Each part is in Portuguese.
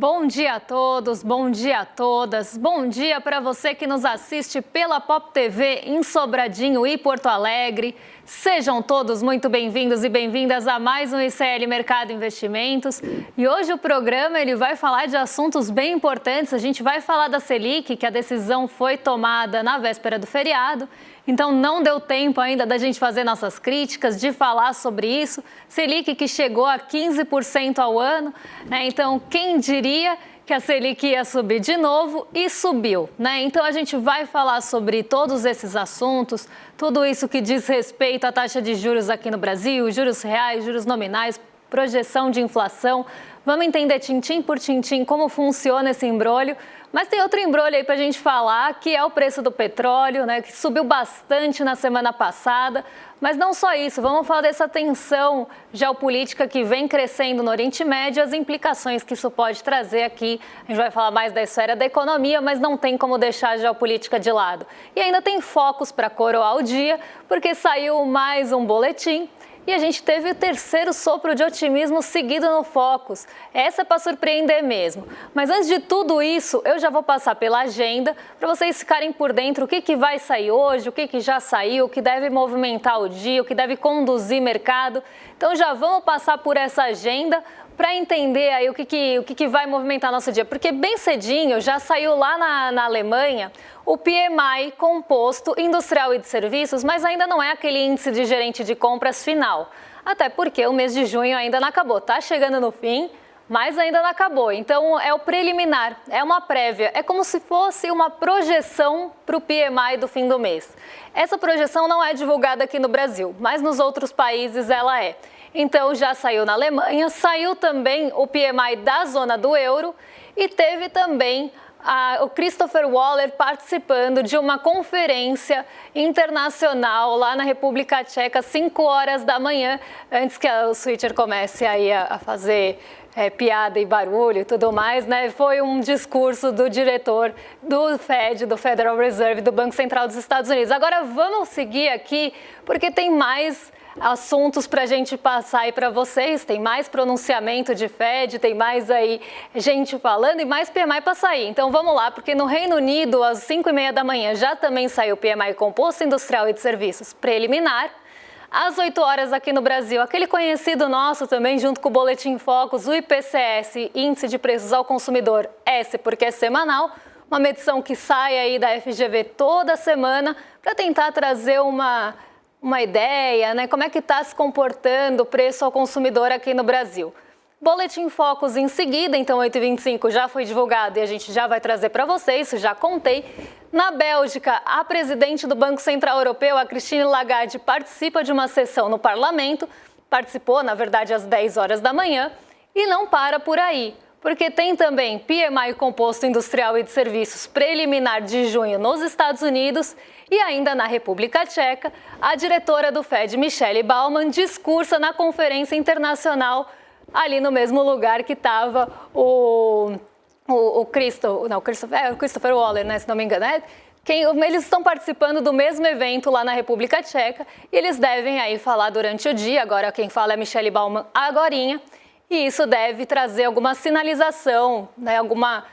Bom dia a todos, bom dia a todas, bom dia para você que nos assiste pela Pop TV em Sobradinho e Porto Alegre. Sejam todos muito bem-vindos e bem-vindas a mais um ICL Mercado Investimentos. E hoje o programa ele vai falar de assuntos bem importantes. A gente vai falar da Selic, que a decisão foi tomada na véspera do feriado. Então não deu tempo ainda da gente fazer nossas críticas, de falar sobre isso. Selic que chegou a 15% ao ano, né? Então quem diria que a Selic ia subir de novo e subiu, né? Então a gente vai falar sobre todos esses assuntos, tudo isso que diz respeito à taxa de juros aqui no Brasil, juros reais, juros nominais, projeção de inflação. Vamos entender tintim por tintim como funciona esse imbróglio. Mas tem outro imbróglio aí para a gente falar, que é o preço do petróleo, né, que subiu bastante na semana passada. Mas não só isso, vamos falar dessa tensão geopolítica que vem crescendo no Oriente Médio, as implicações que isso pode trazer aqui. A gente vai falar mais da esfera da economia, mas não tem como deixar a geopolítica de lado. E ainda tem focos para coroar o dia, porque saiu mais um boletim. E a gente teve o terceiro sopro de otimismo seguido no Focus. Essa é para surpreender mesmo. Mas antes de tudo isso, eu já vou passar pela agenda para vocês ficarem por dentro o que vai sair hoje, o que já saiu, o que deve movimentar o dia, o que deve conduzir mercado. Então já vamos passar por essa agenda para entender aí o que vai movimentar nosso dia. Porque bem cedinho já saiu lá na Alemanha o PMI composto industrial e de serviços, mas ainda não é aquele índice de gerente de compras final. Até porque o mês de junho ainda não acabou. Está chegando no fim, mas ainda não acabou. Então é o preliminar, é uma prévia. É como se fosse uma projeção para o PMI do fim do mês. Essa projeção não é divulgada aqui no Brasil, mas nos outros países ela é. Então já saiu na Alemanha, saiu também o PMI da zona do euro e teve também o Christopher Waller participando de uma conferência internacional lá na República Tcheca, 5 horas da manhã, antes que o switcher comece aí a fazer piada e barulho e tudo mais, né? Foi um discurso do diretor do Fed, do Federal Reserve, do Banco Central dos Estados Unidos. Agora vamos seguir aqui, porque tem mais assuntos para a gente passar aí para vocês, tem mais pronunciamento de Fed, tem mais aí gente falando e mais PMI para sair. Então vamos lá, porque no Reino Unido, às 5h30 da manhã, já também saiu o PMI composto industrial e de serviços preliminar. Às 8 horas aqui no Brasil, aquele conhecido nosso também, junto com o Boletim Focus, o IPCS, Índice de Preços ao Consumidor, S porque é semanal, uma medição que sai aí da FGV toda semana para tentar trazer uma ideia, né? Como é que está se comportando o preço ao consumidor aqui no Brasil. Boletim Focus em seguida, então 8h25 já foi divulgado e a gente já vai trazer para vocês, já contei. Na Bélgica, a presidente do Banco Central Europeu, a Christine Lagarde, participa de uma sessão no parlamento, participou, na verdade, às 10 horas da manhã, e não para por aí. Porque tem também PMI composto industrial e de serviços preliminar de junho nos Estados Unidos e ainda na República Tcheca, a diretora do Fed, Michelle Baumann, discursa na conferência internacional ali no mesmo lugar que estava o Christopher Waller, né, se não me engano. Eles estão participando do mesmo evento lá na República Tcheca e eles devem aí falar durante o dia. Agora quem fala é Michelle Baumann agorinha. E isso deve trazer alguma sinalização, né, alguma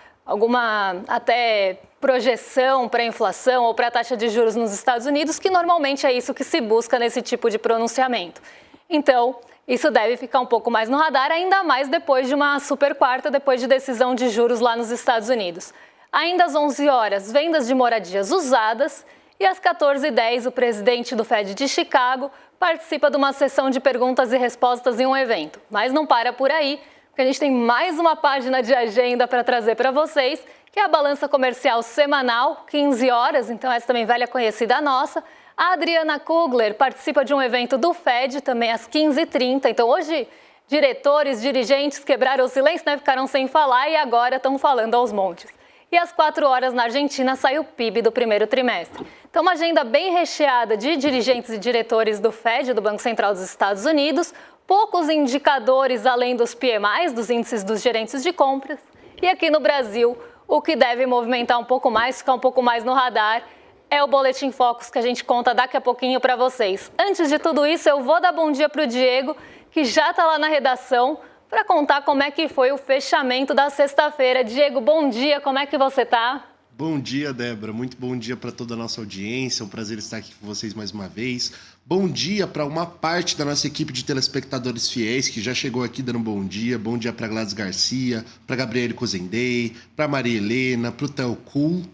até projeção para a inflação ou para a taxa de juros nos Estados Unidos, que normalmente é isso que se busca nesse tipo de pronunciamento. Então, isso deve ficar um pouco mais no radar, ainda mais depois de uma super quarta, depois de decisão de juros lá nos Estados Unidos. Ainda às 11 horas, vendas de moradias usadas. E às 14h10, o presidente do Fed de Chicago participa de uma sessão de perguntas e respostas em um evento. Mas não para por aí, porque a gente tem mais uma página de agenda para trazer para vocês, que é a balança comercial semanal, 15 horas, então essa também velha conhecida nossa. A Adriana Kugler participa de um evento do Fed, também às 15h30. Então hoje, diretores, dirigentes quebraram o silêncio, né? Ficaram sem falar e agora estão falando aos montes. E às 4 horas na Argentina sai o PIB do primeiro trimestre. Então uma agenda bem recheada de dirigentes e diretores do Fed, do Banco Central dos Estados Unidos, poucos indicadores além dos PMIs, dos índices dos gerentes de compras. E aqui no Brasil, o que deve movimentar um pouco mais, ficar um pouco mais no radar, é o Boletim Focus que a gente conta daqui a pouquinho para vocês. Antes de tudo isso, eu vou dar bom dia para o Diego, que já está lá na redação, para contar como é que foi o fechamento da sexta-feira. Diego, bom dia, como é que você está? Bom dia, Débora. Muito bom dia para toda a nossa audiência. É um prazer estar aqui com vocês mais uma vez. Bom dia para uma parte da nossa equipe de telespectadores fiéis que já chegou aqui dando bom dia. Bom dia para Gladys Garcia, para Gabriele Cozendei, para Maria Helena, para o Theo Kuhl,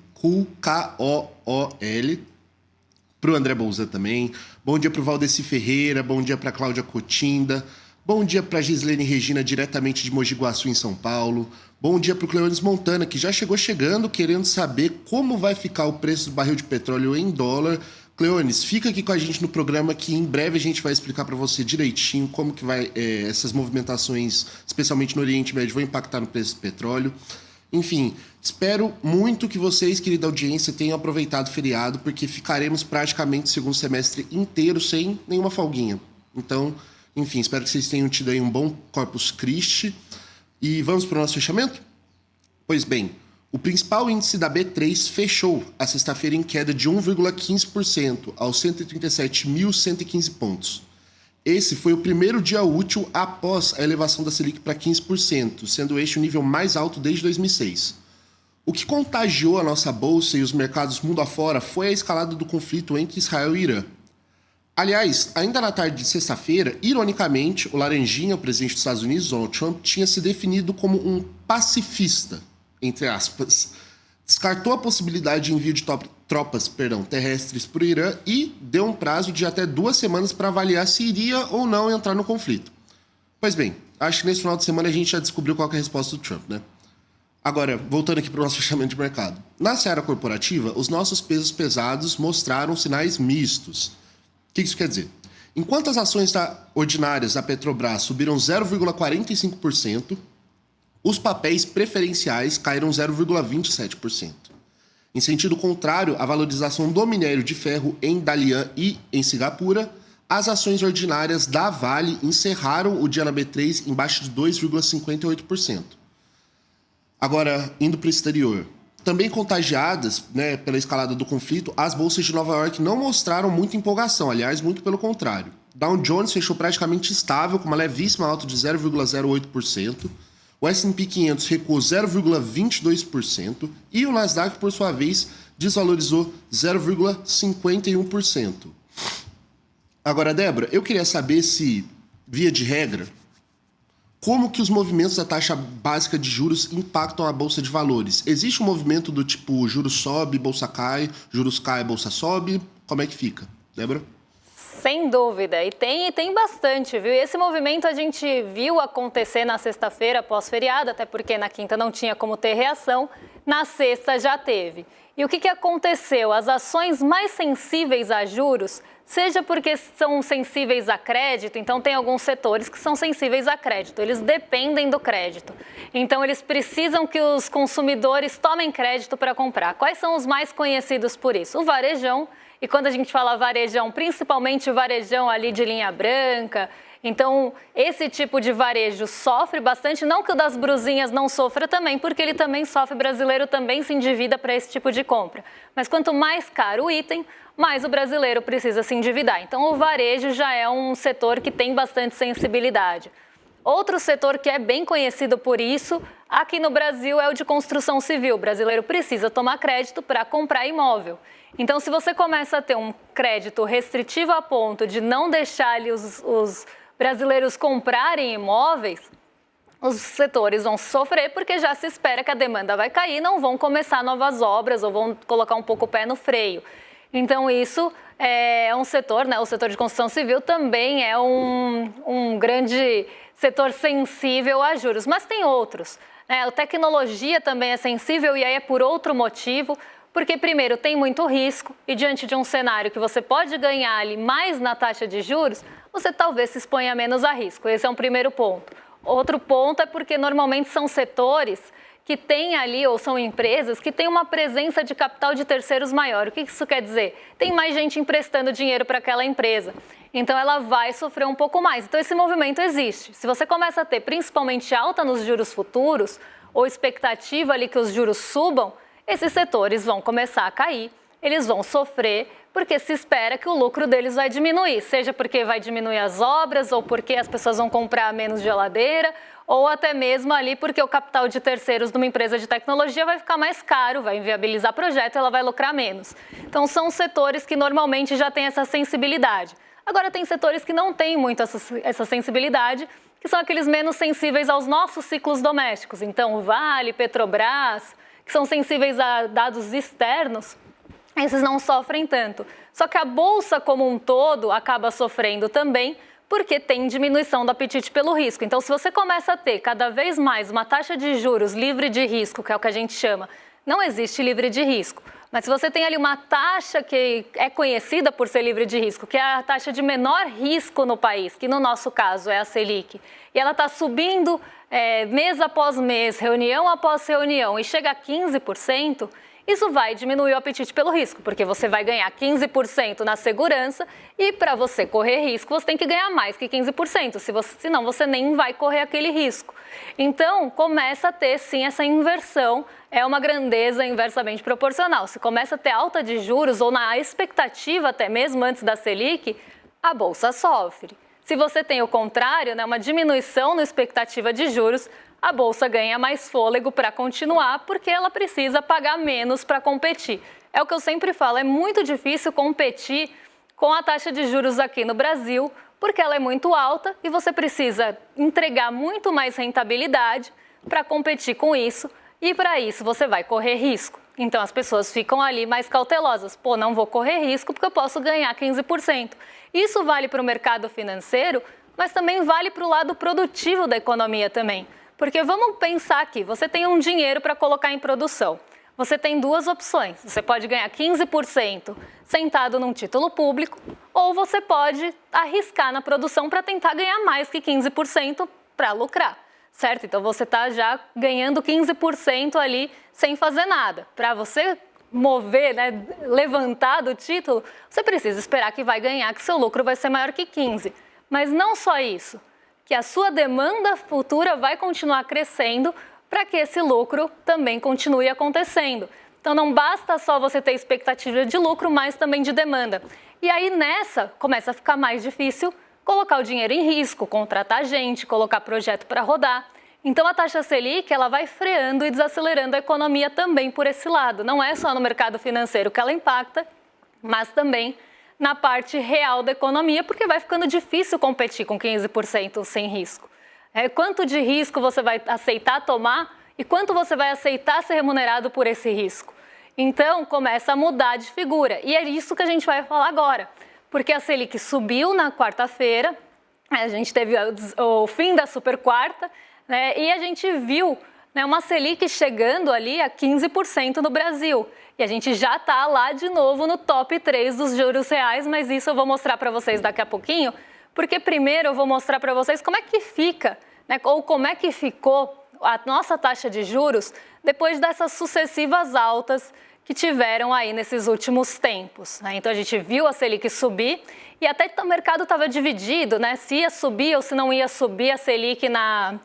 K-O-O-L, para o André Bolzan também. Bom dia para o Valdeci Ferreira, bom dia para Cláudia Cotinda. Bom dia para Gislene Regina, diretamente de Mogi Guaçu, em São Paulo. Bom dia para o Cleones Montana, que já chegou chegando, querendo saber como vai ficar o preço do barril de petróleo em dólar. Cleones, fica aqui com a gente no programa que em breve a gente vai explicar para você direitinho como que vai essas movimentações, especialmente no Oriente Médio, vão impactar no preço do petróleo. Enfim, espero muito que vocês, querida audiência, tenham aproveitado o feriado, porque ficaremos praticamente o segundo semestre inteiro sem nenhuma folguinha. Então, enfim, espero que vocês tenham tido aí um bom Corpus Christi. E vamos para o nosso fechamento? Pois bem, o principal índice da B3 fechou a sexta-feira em queda de 1,15% aos 137.115 pontos. Esse foi o primeiro dia útil após a elevação da Selic para 15%, sendo este o nível mais alto desde 2006. O que contagiou a nossa bolsa e os mercados mundo afora foi a escalada do conflito entre Israel e Irã. Aliás, ainda na tarde de sexta-feira, ironicamente, o Laranjinha, o presidente dos Estados Unidos, Donald Trump, tinha se definido como um pacifista, entre aspas. Descartou a possibilidade de envio de tropas terrestres para o Irã e deu um prazo de até 2 semanas para avaliar se iria ou não entrar no conflito. Pois bem, acho que nesse final de semana a gente já descobriu qual é a resposta do Trump, né? Agora, voltando aqui para o nosso fechamento de mercado. Na seara corporativa, os nossos pesos pesados mostraram sinais mistos. O que isso quer dizer? Enquanto as ações ordinárias da Petrobras subiram 0,45%, os papéis preferenciais caíram 0,27%. Em sentido contrário à valorização do minério de ferro em Dalian e em Singapura, as ações ordinárias da Vale encerraram o dia na B3 em baixo de 2,58%. Agora, indo para o exterior. Também contagiadas, pela escalada do conflito, as bolsas de Nova York não mostraram muita empolgação, aliás, muito pelo contrário. Dow Jones fechou praticamente estável, com uma levíssima alta de 0,08%, o S&P 500 recuou 0,22% e o Nasdaq, por sua vez, desvalorizou 0,51%. Agora, Débora, eu queria saber se, via de regra, como que os movimentos da taxa básica de juros impactam a Bolsa de Valores? Existe um movimento do tipo juros sobe, bolsa cai, juros cai, bolsa sobe? Como é que fica? Débora? Sem dúvida, e tem bastante, viu? Esse movimento a gente viu acontecer na sexta-feira pós-feriado, até porque na quinta não tinha como ter reação, na sexta já teve. E o que aconteceu? As ações mais sensíveis a juros, seja porque são sensíveis a crédito, então tem alguns setores que são sensíveis a crédito, eles dependem do crédito. Então eles precisam que os consumidores tomem crédito para comprar. Quais são os mais conhecidos por isso? O varejão, e quando a gente fala varejão, principalmente o varejão ali de linha branca. Então, esse tipo de varejo sofre bastante, não que o das brusinhas não sofra também, porque ele também sofre, o brasileiro também se endivida para esse tipo de compra. Mas quanto mais caro o item, mais o brasileiro precisa se endividar. Então, o varejo já é um setor que tem bastante sensibilidade. Outro setor que é bem conhecido por isso, aqui no Brasil, é o de construção civil. O brasileiro precisa tomar crédito para comprar imóvel. Então, se você começa a ter um crédito restritivo a ponto de não deixar ali os brasileiros comprarem imóveis, os setores vão sofrer porque já se espera que a demanda vai cair e não vão começar novas obras ou vão colocar um pouco o pé no freio. Então, isso é um setor, o setor de construção civil também é um grande setor sensível a juros, mas tem outros. A tecnologia também é sensível e aí é por outro motivo, porque primeiro tem muito risco e diante de um cenário que você pode ganhar ali mais na taxa de juros, você talvez se exponha menos a risco. Esse é um primeiro ponto. Outro ponto é porque normalmente são setores que têm ali, ou são empresas que têm uma presença de capital de terceiros maior. O que isso quer dizer? Tem mais gente emprestando dinheiro para aquela empresa. Então, ela vai sofrer um pouco mais. Então, esse movimento existe. Se você começa a ter principalmente alta nos juros futuros, ou expectativa ali que os juros subam, esses setores vão começar a cair eles vão sofrer porque se espera que o lucro deles vai diminuir, seja porque vai diminuir as obras ou porque as pessoas vão comprar menos geladeira ou até mesmo ali porque o capital de terceiros de uma empresa de tecnologia vai ficar mais caro, vai inviabilizar projeto e ela vai lucrar menos. Então são setores que normalmente já têm essa sensibilidade. Agora tem setores que não têm muito essa sensibilidade, que são aqueles menos sensíveis aos nossos ciclos domésticos. Então o Vale, Petrobras, que são sensíveis a dados externos, esses não sofrem tanto. Só que a Bolsa como um todo acaba sofrendo também porque tem diminuição do apetite pelo risco. Então, se você começa a ter cada vez mais uma taxa de juros livre de risco, que é o que a gente chama, não existe livre de risco, mas se você tem ali uma taxa que é conhecida por ser livre de risco, que é a taxa de menor risco no país, que no nosso caso é a Selic, e ela está subindo mês após mês, reunião após reunião, e chega a 15%, isso vai diminuir o apetite pelo risco, porque você vai ganhar 15% na segurança e para você correr risco, você tem que ganhar mais que 15%, senão você nem vai correr aquele risco. Então, começa a ter sim essa inversão, é uma grandeza inversamente proporcional. Se começa a ter alta de juros ou na expectativa até mesmo antes da Selic, a Bolsa sofre. Se você tem o contrário, né, uma diminuição na expectativa de juros, a Bolsa ganha mais fôlego para continuar porque ela precisa pagar menos para competir. É o que eu sempre falo, é muito difícil competir com a taxa de juros aqui no Brasil porque ela é muito alta e você precisa entregar muito mais rentabilidade para competir com isso e para isso você vai correr risco. Então as pessoas ficam ali mais cautelosas. Pô, não vou correr risco porque eu posso ganhar 15%. Isso vale para o mercado financeiro, mas também vale para o lado produtivo da economia também. Porque vamos pensar aqui, você tem um dinheiro para colocar em produção. Você tem duas opções. Você pode ganhar 15% sentado num título público ou você pode arriscar na produção para tentar ganhar mais que 15% para lucrar, certo? Então você está já ganhando 15% ali sem fazer nada. Para você mover, né, levantar do título, você precisa esperar que vai ganhar, que seu lucro vai ser maior que 15%. Mas não só isso. Que a sua demanda futura vai continuar crescendo para que esse lucro também continue acontecendo. Então não basta só você ter expectativa de lucro, mas também de demanda. E aí nessa começa a ficar mais difícil colocar o dinheiro em risco, contratar gente, colocar projeto para rodar. Então a taxa Selic ela vai freando e desacelerando a economia também por esse lado. Não é só no mercado financeiro que ela impacta, mas também na parte real da economia, porque vai ficando difícil competir com 15% sem risco. Quanto de risco você vai aceitar tomar e quanto você vai aceitar ser remunerado por esse risco? Então, começa a mudar de figura. E é isso que a gente vai falar agora. Porque a Selic subiu na quarta-feira, a gente teve o fim da super quarta, né, e a gente viu, né, uma Selic chegando ali a 15% no Brasil. E a gente já está lá de novo no top 3 dos juros reais, mas isso eu vou mostrar para vocês daqui a pouquinho, porque primeiro eu vou mostrar para vocês como é que fica, né, ou como é que ficou a nossa taxa de juros depois dessas sucessivas altas que tiveram aí nesses últimos tempos, né? Então a gente viu a Selic subir e até o mercado estava dividido, né, se ia subir ou se não ia subir a Selic na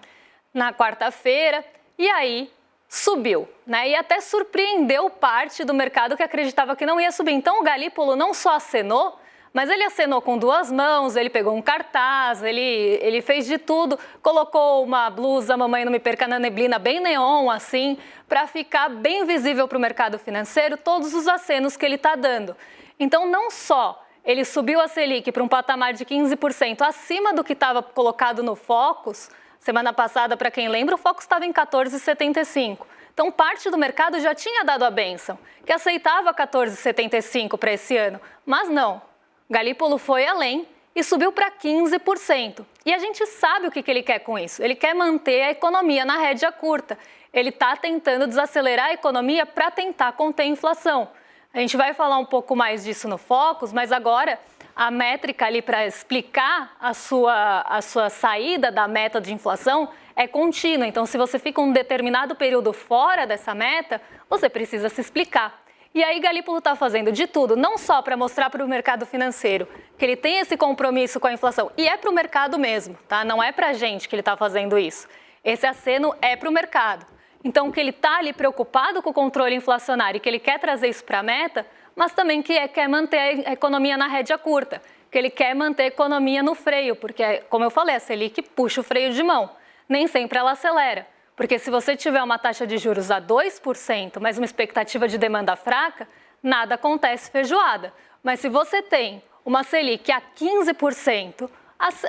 quarta-feira, e aí subiu, né? E até surpreendeu parte do mercado que acreditava que não ia subir. Então o Galípolo não só acenou, mas ele acenou com duas mãos, ele pegou um cartaz, ele fez de tudo, colocou uma blusa Mamãe Não Me Perca na Neblina bem neon assim, para ficar bem visível para o mercado financeiro todos os acenos que ele está dando. Então não só ele subiu a Selic para um patamar de 15% acima do que estava colocado no Focus. Semana passada, para quem lembra, o Focus estava em 14,75. Então, parte do mercado já tinha dado a bênção, que aceitava 14,75 para esse ano. Mas não, Galípolo foi além e subiu para 15%. E a gente sabe o que ele quer com isso. Ele quer manter a economia na rédea curta. Ele está tentando desacelerar a economia para tentar conter a inflação. A gente vai falar um pouco mais disso no Focus, mas agora a métrica ali para explicar a sua saída da meta de inflação é contínua. Então, se você fica um determinado período fora dessa meta, você precisa se explicar. E aí Galípolo está fazendo de tudo, não só para mostrar para o mercado financeiro que ele tem esse compromisso com a inflação, e é para o mercado mesmo, tá? Não é para a gente que ele está fazendo isso. Esse aceno é para o mercado. Então, que ele está ali preocupado com o controle inflacionário e que ele quer trazer isso para a meta, mas também que quer manter a economia na rédea curta, que ele quer manter a economia no freio, porque, como eu falei, a Selic puxa o freio de mão, nem sempre ela acelera. Porque se você tiver uma taxa de juros a 2%, mas uma expectativa de demanda fraca, nada acontece feijoada. Mas se você tem uma Selic a 15%,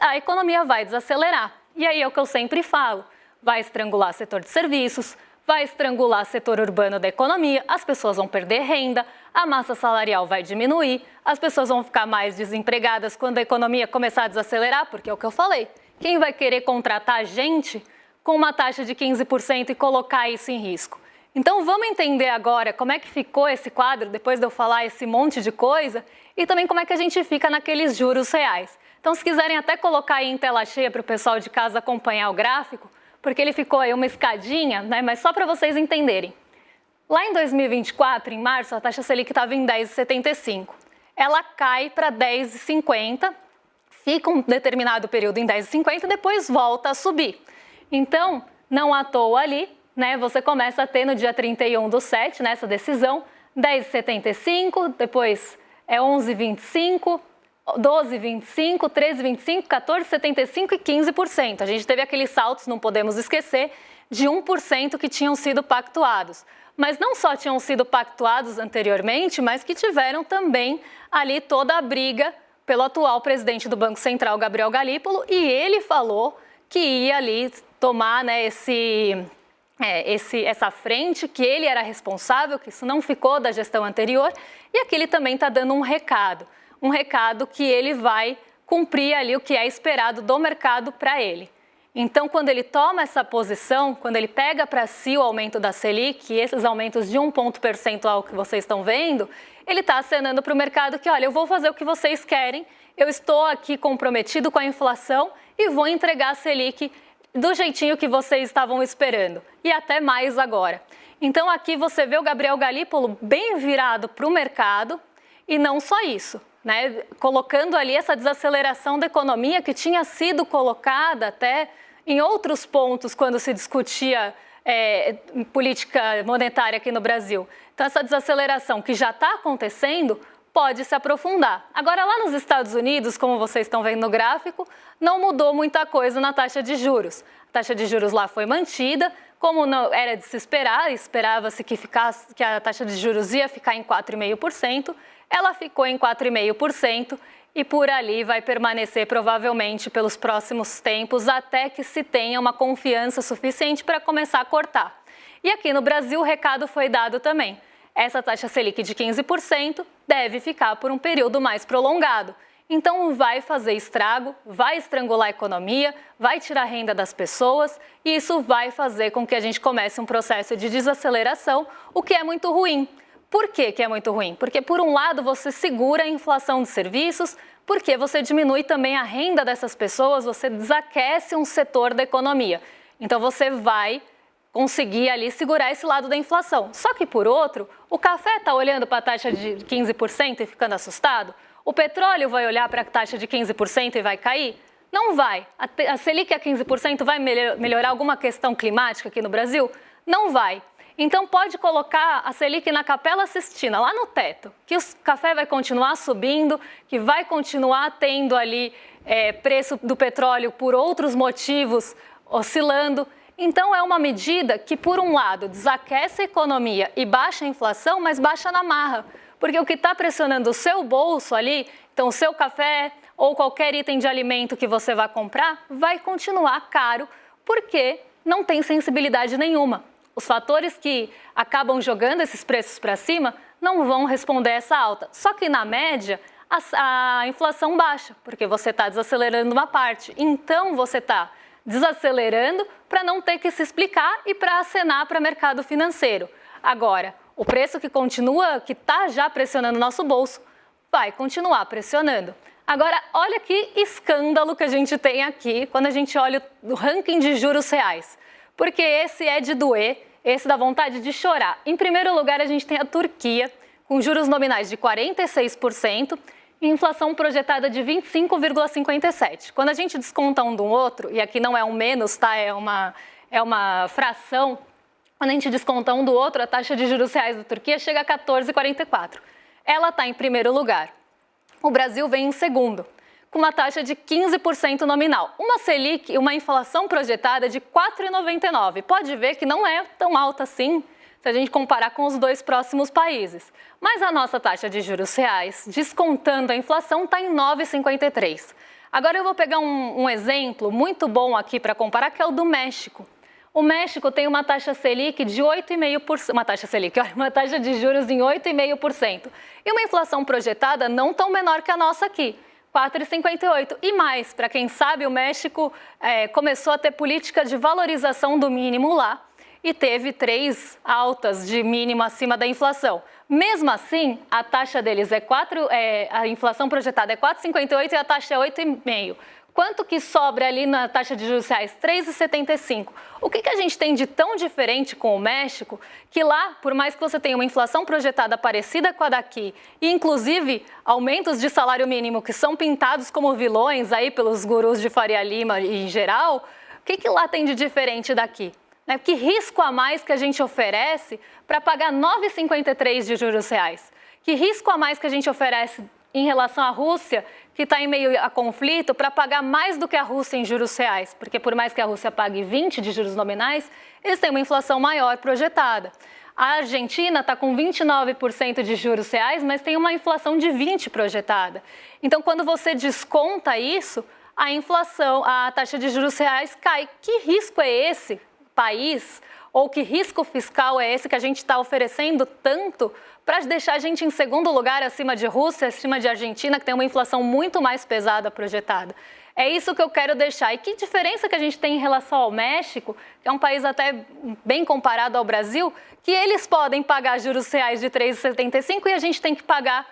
a economia vai desacelerar. E aí é o que eu sempre falo, vai estrangular o setor de serviços, vai estrangular o setor urbano da economia, as pessoas vão perder renda, a massa salarial vai diminuir, as pessoas vão ficar mais desempregadas quando a economia começar a desacelerar, porque é o que eu falei. Quem vai querer contratar gente com uma taxa de 15% e colocar isso em risco? Então vamos entender agora como é que ficou esse quadro, depois de eu falar esse monte de coisa, e também como é que a gente fica naqueles juros reais. Então se quiserem até colocar aí em tela cheia para o pessoal de casa acompanhar o gráfico, porque ele ficou aí uma escadinha, né? Mas só para vocês entenderem. Lá em 2024, em março, a taxa Selic estava em 10,75. Ela cai para 10,50, fica um determinado período em 10,50 e depois volta a subir. Então, não à toa ali, né, você começa a ter no dia 31/7, nessa decisão, 10,75, depois é 11,25, 12,25, 13,25, 14,75 e 15%. A gente teve aqueles saltos, não podemos esquecer, de 1% que tinham sido pactuados. Mas não só tinham sido pactuados anteriormente, mas que tiveram também ali toda a briga pelo atual presidente do Banco Central, Gabriel Galípolo, e ele falou que ia ali tomar, né, essa frente, que ele era responsável, que isso não ficou da gestão anterior, e aqui ele também está dando um recado que ele vai cumprir ali o que é esperado do mercado para ele. Então, quando ele toma essa posição, quando ele pega para si o aumento da Selic, e esses aumentos de 1 ponto percentual que vocês estão vendo, ele está acenando para o mercado que, olha, eu vou fazer o que vocês querem, eu estou aqui comprometido com a inflação e vou entregar a Selic do jeitinho que vocês estavam esperando, e até mais agora. Então, aqui você vê o Gabriel Galípolo bem virado para o mercado, e não só isso, né? Colocando ali essa desaceleração da economia que tinha sido colocada até em outros pontos quando se discutia política monetária aqui no Brasil. Então, essa desaceleração que já está acontecendo pode se aprofundar. Agora, lá nos Estados Unidos, como vocês estão vendo no gráfico, não mudou muita coisa na taxa de juros. A taxa de juros lá foi mantida, como não era de se esperar, esperava-se que a taxa de juros ia ficar em 4,5%, ela ficou em 4,5% e por ali vai permanecer provavelmente pelos próximos tempos até que se tenha uma confiança suficiente para começar a cortar. E aqui no Brasil o recado foi dado também. Essa taxa Selic de 15% deve ficar por um período mais prolongado. Então vai fazer estrago, vai estrangular a economia, vai tirar a renda das pessoas e isso vai fazer com que a gente comece um processo de desaceleração, o que é muito ruim. Por que é muito ruim? Porque, por um lado, você segura a inflação de serviços, porque você diminui também a renda dessas pessoas, você desaquece um setor da economia. Então, você vai conseguir ali segurar esse lado da inflação. Só que, por outro, o café está olhando para a taxa de 15% e ficando assustado? O petróleo vai olhar para a taxa de 15% e vai cair? Não vai. A Selic a 15% vai melhorar alguma questão climática aqui no Brasil? Não vai. Então pode colocar a Selic na Capela Sistina, lá no teto, que o café vai continuar subindo, que vai continuar tendo ali preço do petróleo por outros motivos oscilando. Então é uma medida que, por um lado, desaquece a economia e baixa a inflação, mas baixa na marra. Porque o que está pressionando o seu bolso ali, então o seu café ou qualquer item de alimento que você vai comprar, vai continuar caro, porque não tem sensibilidade nenhuma. Os fatores que acabam jogando esses preços para cima não vão responder essa alta. Só que, na média, a inflação baixa, porque você está desacelerando uma parte. Então, você está desacelerando para não ter que se explicar e para acenar para o mercado financeiro. Agora, o preço que está já pressionando o nosso bolso, vai continuar pressionando. Agora, olha que escândalo que a gente tem aqui quando a gente olha o ranking de juros reais. Porque esse é de doer, esse dá vontade de chorar. Em primeiro lugar, a gente tem a Turquia, com juros nominais de 46% e inflação projetada de 25,57%. Quando a gente desconta um do outro, e aqui não é um menos, tá? É uma fração, quando a gente desconta um do outro, a taxa de juros reais da Turquia chega a 14,44%. ela está em primeiro lugar. O Brasil vem em segundo, com uma taxa de 15% nominal. Uma Selic, uma inflação projetada de 4,99. Pode ver que não é tão alta assim, se a gente comparar com os dois próximos países. Mas a nossa taxa de juros reais, descontando a inflação, está em 9,53. Agora eu vou pegar um exemplo muito bom aqui para comparar, que é o do México. O México tem uma taxa Selic de 8,5%, uma taxa de juros em 8,5%. E uma inflação projetada não tão menor que a nossa aqui, 4,58%. E mais, para quem sabe, o México começou a ter política de valorização do mínimo lá, e teve 3 altas de mínimo acima da inflação. Mesmo assim, a taxa deles a inflação projetada é 4,58 e a taxa é 8,5. Quanto que sobra ali na taxa de juros reais? 3,75. O que a gente tem de tão diferente com o México, que lá, por mais que você tenha uma inflação projetada parecida com a daqui, e inclusive aumentos de salário mínimo que são pintados como vilões aí pelos gurus de Faria Lima e em geral, o que lá tem de diferente daqui? Que risco a mais que a gente oferece para pagar 9,53 de juros reais? Que risco a mais que a gente oferece em relação à Rússia, que está em meio a conflito, para pagar mais do que a Rússia em juros reais? Porque por mais que a Rússia pague 20 de juros nominais, eles têm uma inflação maior projetada. A Argentina está com 29% de juros reais, mas tem uma inflação de 20% projetada. Então, quando você desconta isso, a inflação, a taxa de juros reais cai. Que risco é esse? País, ou que risco fiscal é esse que a gente está oferecendo tanto para deixar a gente em segundo lugar acima de Rússia, acima de Argentina, que tem uma inflação muito mais pesada projetada? É isso que eu quero deixar. E que diferença que a gente tem em relação ao México, que é um país até bem comparado ao Brasil, que eles podem pagar juros reais de 3,75 e a gente tem que pagar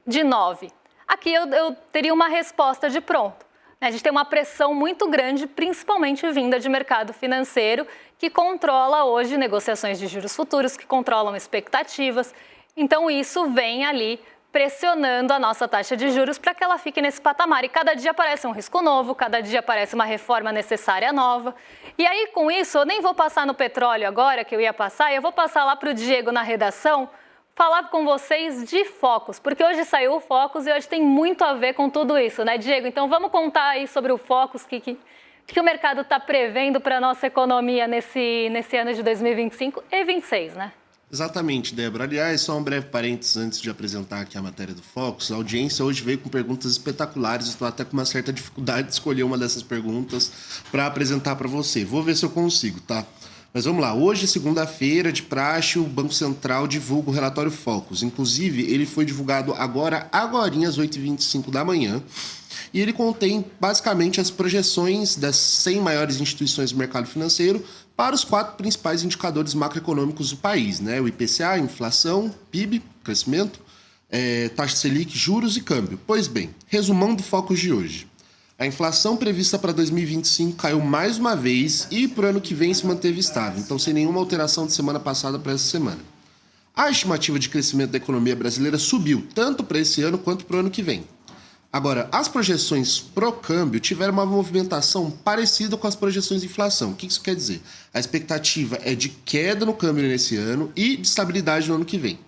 de 9. Aqui eu teria uma resposta de pronto. A gente tem uma pressão muito grande, principalmente vinda de mercado financeiro, que controla hoje negociações de juros futuros, que controlam expectativas. Então, isso vem ali pressionando a nossa taxa de juros para que ela fique nesse patamar. E cada dia aparece um risco novo, cada dia aparece uma reforma necessária nova. E aí, com isso, eu nem vou passar no petróleo agora, que eu ia passar, eu vou passar lá para o Diego na redação, falar com vocês de Focus, porque hoje saiu o Focus e hoje tem muito a ver com tudo isso, né, Diego? Então vamos contar aí sobre o Focus, que o mercado está prevendo para a nossa economia nesse ano de 2025 e 2026, né? Exatamente, Débora. Aliás, só um breve parênteses antes de apresentar aqui a matéria do Focus. A audiência hoje veio com perguntas espetaculares, estou até com uma certa dificuldade de escolher uma dessas perguntas para apresentar para você. Vou ver se eu consigo, tá? Mas vamos lá, hoje, segunda-feira, de praxe, o Banco Central divulga o relatório Focus. Inclusive, ele foi divulgado agorinha, às 8h25 da manhã. E ele contém, basicamente, as projeções das 100 maiores instituições do mercado financeiro para os 4 principais indicadores macroeconômicos do país, né? O IPCA, inflação, PIB, crescimento, taxa Selic, juros e câmbio. Pois bem, resumão do Focus de hoje. A inflação prevista para 2025 caiu mais uma vez e para o ano que vem se manteve estável, então sem nenhuma alteração de semana passada para essa semana. A estimativa de crescimento da economia brasileira subiu, tanto para esse ano quanto para o ano que vem. Agora, as projeções pro câmbio tiveram uma movimentação parecida com as projeções de inflação. O que isso quer dizer? A expectativa é de queda no câmbio nesse ano e de estabilidade no ano que vem.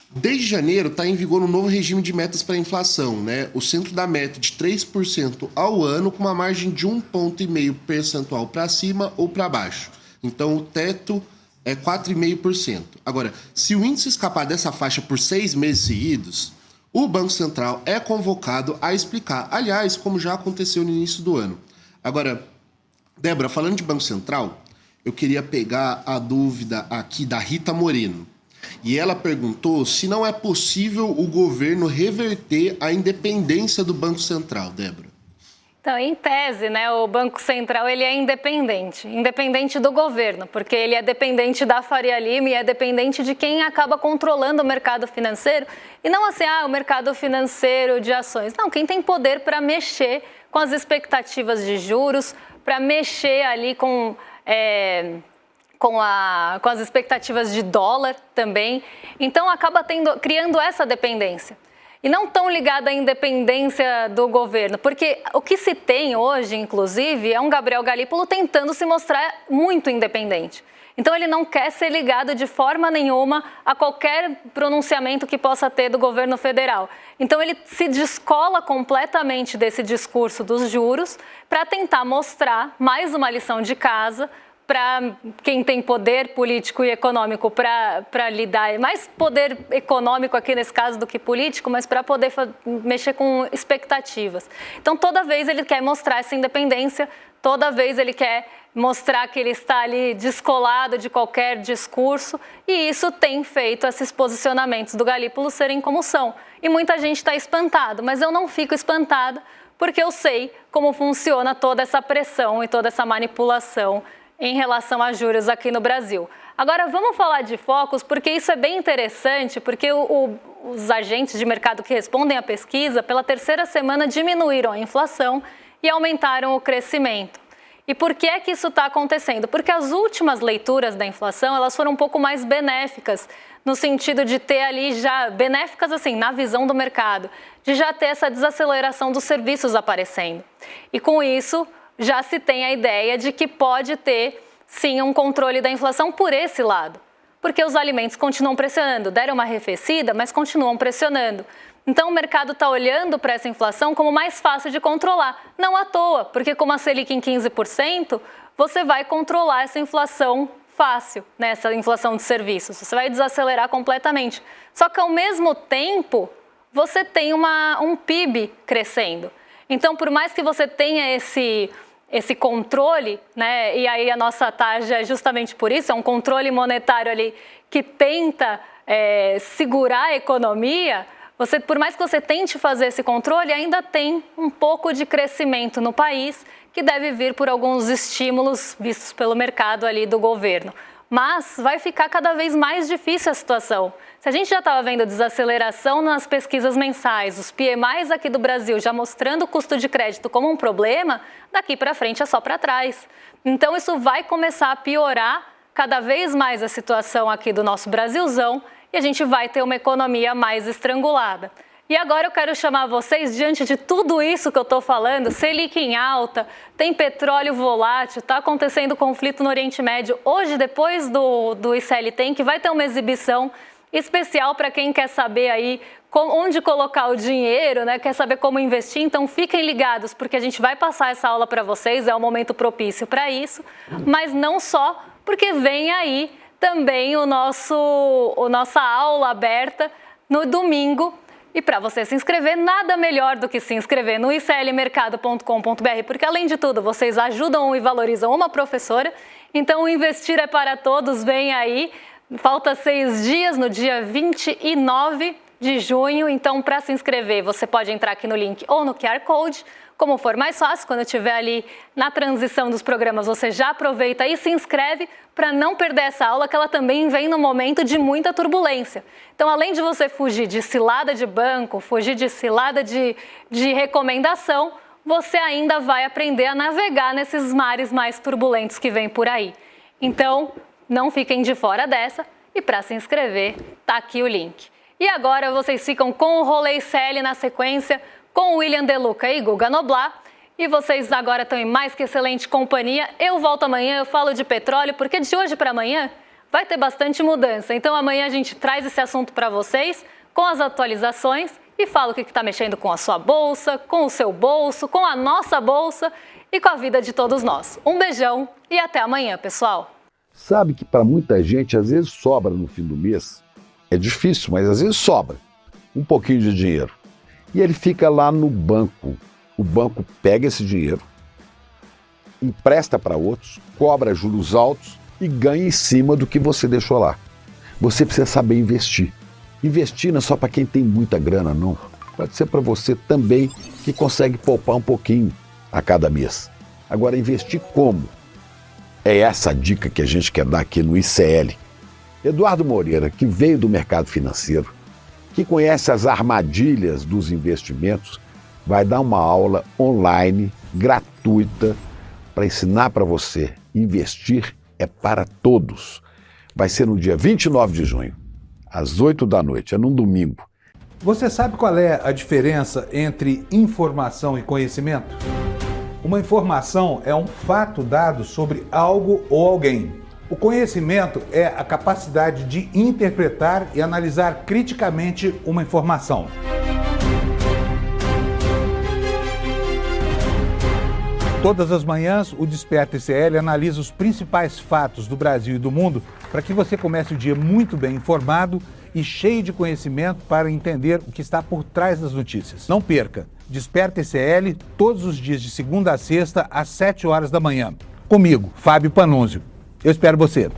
Desde janeiro está em vigor um novo regime de metas para a inflação, né? O centro da meta de 3% ao ano, com uma margem de 1,5 ponto percentual para cima ou para baixo. Então o teto é 4,5%. Agora, se o índice escapar dessa faixa por 6 meses seguidos, o Banco Central é convocado a explicar, aliás, como já aconteceu no início do ano. Agora, Débora, falando de Banco Central, eu queria pegar a dúvida aqui da Rita Moreno. E ela perguntou se não é possível o governo reverter a independência do Banco Central, Débora. Então, em tese, né, o Banco Central ele é independente do governo, porque ele é dependente da Faria Lima e é dependente de quem acaba controlando o mercado financeiro. E não assim, o mercado financeiro de ações. Não, quem tem poder para mexer com as expectativas de juros, para mexer ali com as expectativas de dólar também. Então, acaba criando essa dependência. E não tão ligada à independência do governo, porque o que se tem hoje, inclusive, é um Gabriel Galípolo tentando se mostrar muito independente. Então ele não quer ser ligado de forma nenhuma a qualquer pronunciamento que possa ter do governo federal. Então ele se descola completamente desse discurso dos juros para tentar mostrar mais uma lição de casa para quem tem poder político e econômico para lidar, mais poder econômico aqui nesse caso do que político, mas para poder mexer com expectativas. Então toda vez ele quer mostrar essa independência, toda vez ele quer mostrar que ele está ali descolado de qualquer discurso, e isso tem feito esses posicionamentos do Galípolo serem como são. E muita gente está espantado, mas eu não fico espantada porque eu sei como funciona toda essa pressão e toda essa manipulação em relação a juros aqui no Brasil. Agora vamos falar de focos, porque isso é bem interessante, porque os agentes de mercado que respondem à pesquisa, pela terceira semana diminuíram a inflação e aumentaram o crescimento. E por que é que isso está acontecendo? Porque as últimas leituras da inflação, elas foram um pouco mais benéficas, no sentido de ter ali já, benéficas assim, na visão do mercado, de já ter essa desaceleração dos serviços aparecendo. E com isso, já se tem a ideia de que pode ter, sim, um controle da inflação por esse lado. Porque os alimentos continuam pressionando, deram uma arrefecida, mas continuam pressionando. Então o mercado está olhando para essa inflação como mais fácil de controlar. Não à toa, porque como a Selic em 15%, você vai controlar essa inflação fácil, né? Essa inflação de serviços. Você vai desacelerar completamente. Só que ao mesmo tempo, você tem um PIB crescendo. Então, por mais que você tenha esse controle, né? E aí a nossa taxa é justamente por isso, é um controle monetário ali que tenta segurar a economia. Por mais que você tente fazer esse controle, ainda tem um pouco de crescimento no país que deve vir por alguns estímulos vistos pelo mercado ali do governo. Mas vai ficar cada vez mais difícil a situação. Se a gente já estava vendo desaceleração nas pesquisas mensais, os PMIs aqui do Brasil já mostrando o custo de crédito como um problema, daqui para frente é só para trás. Então isso vai começar a piorar cada vez mais a situação aqui do nosso Brasilzão e a gente vai ter uma economia mais estrangulada. E agora eu quero chamar vocês, diante de tudo isso que eu estou falando, Selic em alta, tem petróleo volátil, está acontecendo conflito no Oriente Médio. Hoje, depois do ICL Tem, vai ter uma exibição especial para quem quer saber aí onde colocar o dinheiro, né? Quer saber como investir, então fiquem ligados, porque a gente vai passar essa aula para vocês, é um momento propício para isso, mas não só, porque vem aí também nossa aula aberta no domingo. E para você se inscrever, nada melhor do que se inscrever no iclmercado.com.br, porque além de tudo, vocês ajudam e valorizam uma professora. Então o Investir é para Todos vem aí, falta 6 dias, no dia 29 de junho. Então para se inscrever, você pode entrar aqui no link ou no QR Code, como for mais fácil. Quando eu estiver ali na transição dos programas, você já aproveita e se inscreve para não perder essa aula, que ela também vem num momento de muita turbulência. Então, além de você fugir de cilada de banco, fugir de cilada de recomendação, você ainda vai aprender a navegar nesses mares mais turbulentos que vêm por aí. Então, não fiquem de fora dessa, e para se inscrever, tá aqui o link. E agora vocês ficam com o Rolê ICL na sequência, com o William De Luca e Guga Noblat. E vocês agora estão em mais que excelente companhia. Eu volto amanhã, eu falo de petróleo, porque de hoje para amanhã vai ter bastante mudança. Então amanhã a gente traz esse assunto para vocês, com as atualizações, e fala o que está mexendo com a sua bolsa, com o seu bolso, com a nossa bolsa e com a vida de todos nós. Um beijão e até amanhã, pessoal. Sabe que para muita gente às vezes sobra no fim do mês. É difícil, mas às vezes sobra um pouquinho de dinheiro. E ele fica lá no banco. O banco pega esse dinheiro, empresta para outros, cobra juros altos e ganha em cima do que você deixou lá. Você precisa saber investir. Investir não é só para quem tem muita grana, não. Pode ser para você também que consegue poupar um pouquinho a cada mês. Agora, investir como? É essa a dica que a gente quer dar aqui no ICL. Eduardo Moreira, que veio do mercado financeiro, que conhece as armadilhas dos investimentos, vai dar uma aula online, gratuita, para ensinar para você. Investir é para todos. Vai ser no dia 29 de junho, às 8 da noite, é num domingo. Você sabe qual é a diferença entre informação e conhecimento? Uma informação é um fato dado sobre algo ou alguém. O conhecimento é a capacidade de interpretar e analisar criticamente uma informação. Todas as manhãs, o Desperta ICL analisa os principais fatos do Brasil e do mundo para que você comece o dia muito bem informado e cheio de conhecimento para entender o que está por trás das notícias. Não perca! Desperta ICL todos os dias de segunda a sexta às 7 horas da manhã. Comigo, Fábio Panunzio. Eu espero você.